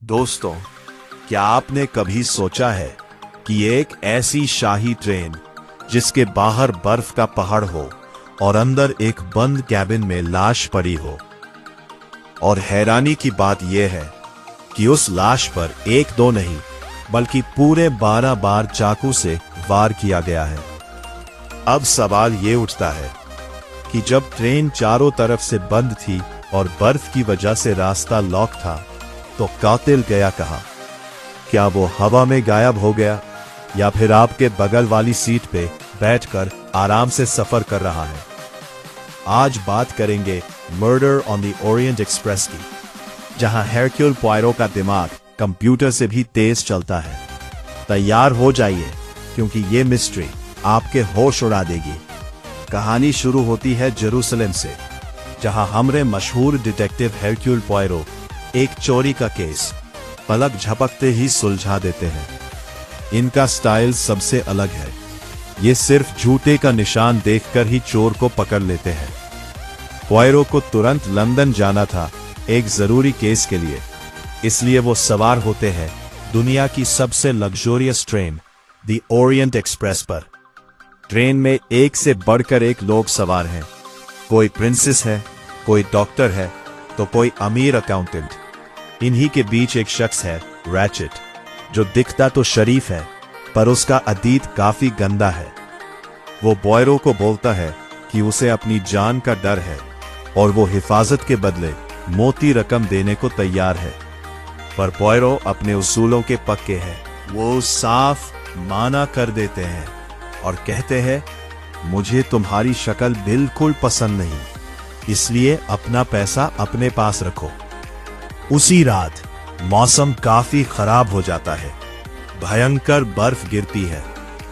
दोस्तों, क्या आपने कभी सोचा है कि एक ऐसी शाही ट्रेन जिसके बाहर बर्फ का पहाड़ हो और अंदर एक बंद कैबिन में लाश पड़ी हो, और हैरानी की बात यह है कि उस लाश पर एक दो नहीं बल्कि पूरे 12 बार चाकू से वार किया गया है। अब सवाल ये उठता है कि जब ट्रेन चारों तरफ से बंद थी और बर्फ की वजह से रास्ता लॉक था, तो कातिल गया कहां? क्या वो हवा में गायब हो गया या फिर आपके बगल वाली सीट पे बैठकर आराम से सफर कर रहा है? आज बात करेंगे murder on the Orient express की, जहां हेरक्यूल पोयरो का दिमाग कंप्यूटर से भी तेज चलता है। तैयार हो जाइए, क्योंकि ये मिस्ट्री आपके होश उड़ा देगी। कहानी शुरू होती है जेरूसलम से, जहां हमारे मशहूर डिटेक्टिव हेरक्यूल पोयरो एक चोरी का केस पलक झपकते ही सुलझा देते हैं। इनका स्टाइल सबसे अलग है। ये सिर्फ जूते का निशान देखकर ही चोर को पकड़ लेते हैं। पोयरो को तुरंत लंदन जाना था एक जरूरी केस के लिए, इसलिए वो सवार होते हैं दुनिया की सबसे luxurious train the Orient express पर। ट्रेन में एक से बढ़कर एक लोग सवार हैं। कोई प्रिंसेस है, कोई डॉक्टर है, तो कोई अमीर अकाउंटेंट। इन्हीं के बीच एक शख्स है, रैचेट, जो दिखता तो शरीफ है पर उसका अतीत काफी गंदा है। वो पोयरो को बोलता है कि उसे अपनी जान का डर है और वो हिफाजत के बदले मोटी रकम देने को तैयार है। पर पोयरो अपने उसूलों के पक्के हैं। वो साफ माना कर देते हैं और कहते हैं, मुझे तुम्हारी शक्ल बिल्कुल पसंद नहीं, इसलिए अपना पैसा अपने पास रखो। उसी रात मौसम काफी खराब हो जाता है। भयंकर बर्फ गिरती है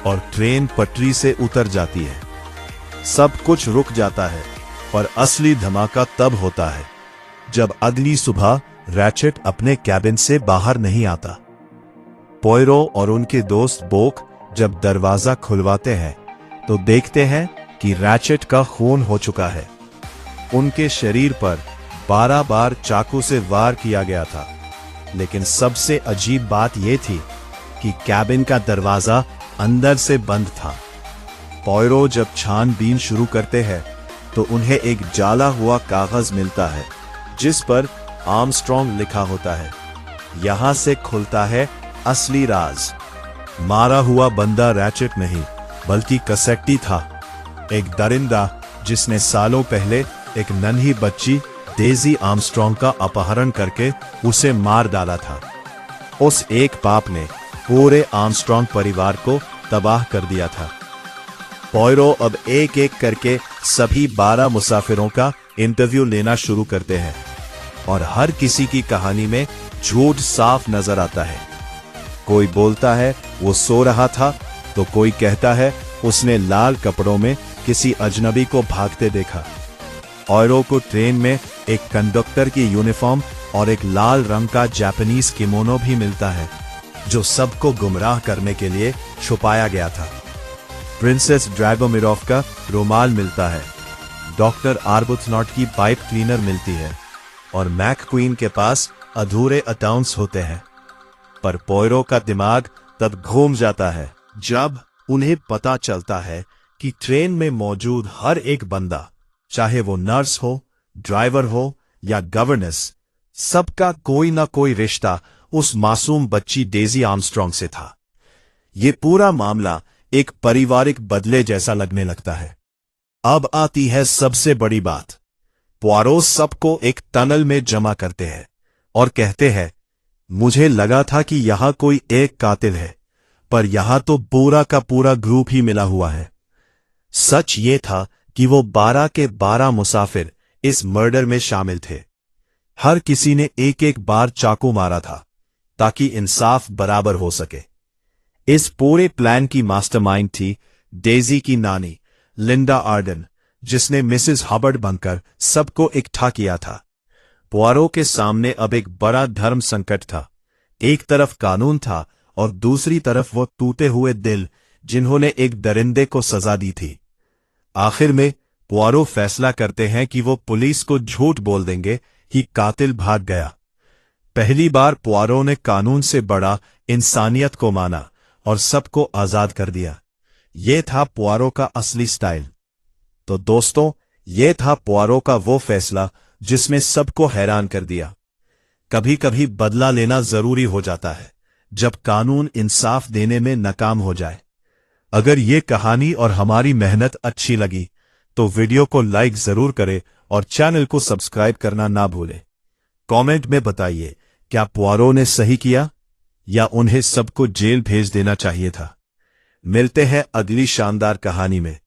और ट्रेन पटरी से उतर जाती है। सब कुछ रुक जाता है, पर असली धमाका तब होता है जब अगली सुबह रैचेट अपने कैबिन से बाहर नहीं आता। पोयरो और उनके दोस्त बोक जब दरवाजा खुलवाते हैं तो देखते हैं कि रैचेट का खून हो चुका है। उनके शरीर पर 12 बार चाकू से वार किया गया था। लेकिन सबसे अजीब बात यह थी कि कैबिन का दरवाजा अंदर से बंद था। पोयरो जब छानबीन शुरू करते हैं तो उन्हें एक जाला हुआ कागज मिलता है जिस पर आर्मस्ट्रॉन्ग लिखा होता है। यहां से खुलता है असली राज। मारा हुआ बंदा रैचेट नहीं बल्कि कसेट्टी था, एक दरिंदा जिसने सालों पहले एक नन्ही बच्ची डेजी आर्मस्ट्रॉन्ग का अपहरण करके उसे मार डाला था। उस एक पाप ने पूरे आर्मस्ट्रॉन्ग परिवार को तबाह कर दिया था। पोयरो अब एक एक करके सभी 12 मुसाफिरों का इंटरव्यू लेना शुरू करते हैं और हर किसी की कहानी में झूठ साफ नजर आता है। कोई बोलता है वो सो रहा था, तो कोई कहता है उसने लाल कपड़ों में किसी अजनबी को भागते देखा। पोयरो को ट्रेन में एक कंडक्टर की यूनिफॉर्म और एक लाल रंग का जापानीज किमोनो भी मिलता है, जो सबको गुमराह करने के लिए छुपाया गया था। प्रिंसेस ड्रैगोमिरोव का रुमाल मिलता है, डॉक्टर आर्बुथनॉट की पाइप क्लीनर मिलती है और मैकक्वीन के पास अधूरे अकाउंट्स होते हैं। पर पोयरो का दिमाग तब घूम जाता है जब उन्हें पता चलता है कि ट्रेन में मौजूद हर एक बंदा, चाहे वो नर्स हो, ड्राइवर हो या गवर्नेस, सबका कोई ना कोई रिश्ता उस मासूम बच्ची डेजी आर्मस्ट्रॉन्ग से था। ये पूरा मामला एक पारिवारिक बदले जैसा लगने लगता है। अब आती है सबसे बड़ी बात। पोयरो सबको एक टनल में जमा करते हैं और कहते हैं, मुझे लगा था कि यहां कोई एक कातिल है, पर यहां तो पूरा का पूरा ग्रुप ही मिला हुआ है। सच ये था कि वो 12 के 12 मुसाफिर इस मर्डर में शामिल थे। हर किसी ने एक एक बार चाकू मारा था ताकि इंसाफ बराबर हो सके। इस पूरे प्लान की मास्टरमाइंड थी डेजी की नानी लिंडा आर्डन, जिसने मिसेस हबर्ड बनकर सबको इकट्ठा किया था। पोयरो के सामने अब एक बड़ा धर्म संकट था। एक तरफ कानून था और दूसरी तरफ वो टूटे हुए दिल जिन्होंने एक दरिंदे को सजा दी थी। आखिर में पोयरो फैसला करते हैं कि वो पुलिस को झूठ बोल देंगे कि कातिल भाग गया। पहली बार पुआरो ने कानून से बड़ा इंसानियत को माना और सबको आजाद कर दिया। ये था पुआरो का असली स्टाइल। तो दोस्तों, ये था पुआरो का वो फैसला जिसमें सबको हैरान कर दिया। कभी कभी बदला लेना जरूरी हो जाता है जब कानून इंसाफ देने में नाकाम हो जाए। अगर ये कहानी और हमारी मेहनत अच्छी लगी तो वीडियो को लाइक जरूर करें और चैनल को सब्सक्राइब करना ना भूलें। कमेंट में बताइए, क्या पुआरो ने सही किया या उन्हें सबको जेल भेज देना चाहिए था? मिलते हैं अगली शानदार कहानी में।